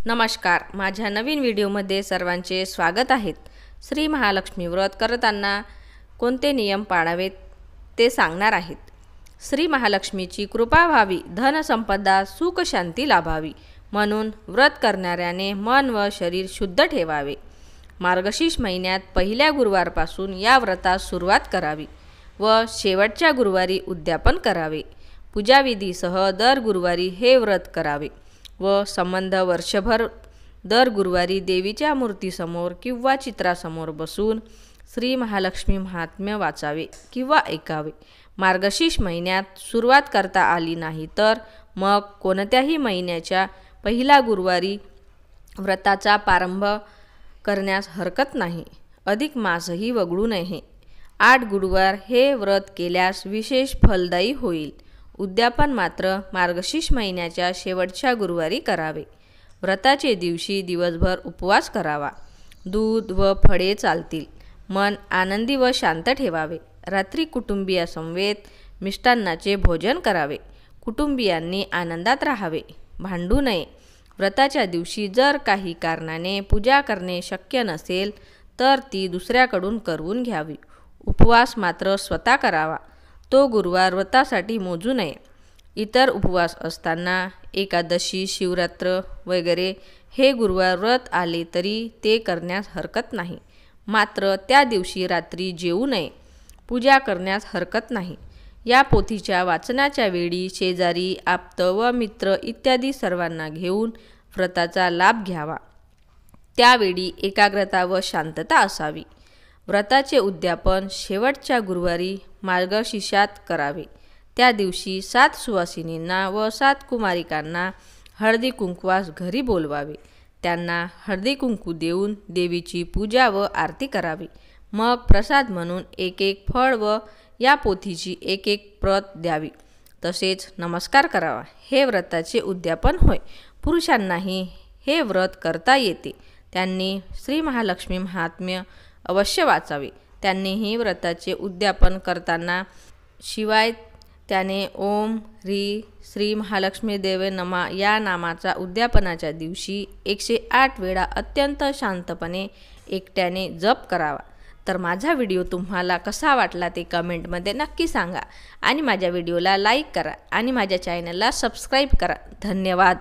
नमस्कार, माझ्या नवीन व्हिडिओमध्ये सर्वांचे स्वागत आहे। श्री महालक्ष्मी व्रत करताना कोणते नियम पाळावेत ते सांगणार आहेत। श्री महालक्ष्मीची कृपा व्हावी, धन संपदा सुख शांती लाभावी म्हणून व्रत करणाऱ्याने मन व शरीर शुद्ध ठेवावे। मार्गशीर्ष महिन्यात पहिल्या गुरुवारपासून या व्रतास सुरुवात करावी व शेवटच्या गुरुवारी उद्यापन करावे। पूजाविधीसह दर गुरुवारी हे व्रत करावे व संबंध वर्षभर दर गुरुवारी देवीच्या मूर्तीसमोर किंवा चित्रासमोर बसून श्री महालक्ष्मी महात्म्य वाचावे किंवा ऐकावे। मार्गशीर्ष महिन्यात सुरुवात करता आली नाही तर मग कोणत्याही महिन्याच्या पहिला गुरुवारी व्रताचा प्रारंभ करण्यास हरकत नाही। अधिक मासही वगळू नये। 8 गुरुवार हे व्रत केल्यास विशेष फलदायी होईल। उद्यापन मात्र मार्गशीर्ष महिन्याच्या शेवटच्या गुरुवारी करावे। व्रताचे दिवशी दिवसभर उपवास करावा। दूध व फळे चालतील। मन आनंदी व शांत ठेवावे। रात्री कुटुंबियासमवेत मिष्टान्नाचे भोजन करावे। कुटुंबियांनी आनंदात राहावे, भांडू नये। व्रताच्या दिवशी जर काही कारणाने पूजा करणे शक्य नसेल तर ती दुसऱ्याकडून करवून घ्यावी। उपवास मात्र स्वतः करावा। तो गुरुवार व्रतासाठी मोजू नये। इतर उपवास असताना एकादशी, शिवरात्र वगैरे हे गुरुवार व्रत आले तरी ते करण्यास हरकत नाही। मात्र त्या दिवशी रात्री जेवू नये। पूजा करण्यास हरकत नाही। या पोथीच्या वाचनाच्या वेळी शेजारी, आप्त व मित्र इत्यादी सर्वांना घेऊन व्रताचा लाभ घ्यावा। त्यावेळी एकाग्रता व शांतता असावी। व्रताचे उद्यापन शेवटच्या गुरुवारी मार्गशीर्षात करावे। त्या दिवशी 7 सुवासिनींना व 7 कुमारिकांना हळदी कुंकवास घरी बोलवावे। त्यांना हळदी कुंकू देऊन देवीची पूजा व आरती करावी। मग प्रसाद म्हणून एक फळ व या पोथीची एक प्रत द्यावी। तसेच नमस्कार करावा। हे व्रताचे उद्यापन होय। पुरुषांनाही हे व्रत करता येते। त्यांनी श्री महालक्ष्मी महात्म्य अवश्य वाचावे। त्यांनीही व्रताचे उद्यापन करताना शिवाय त्याने ओम ह्री श्री महालक्ष्मी देवे नमा या नामाचा उद्यापनाच्या दिवशी 108 वेळा अत्यंत शांतपणे एकट्याने जप करावा। तर माझा व्हिडिओ तुम्हाला कसा वाटला ते कमेंटमध्ये नक्की सांगा आणि माझ्या व्हिडिओला लाईक करा आणि माझ्या चॅनलला सबस्क्राईब करा। धन्यवाद।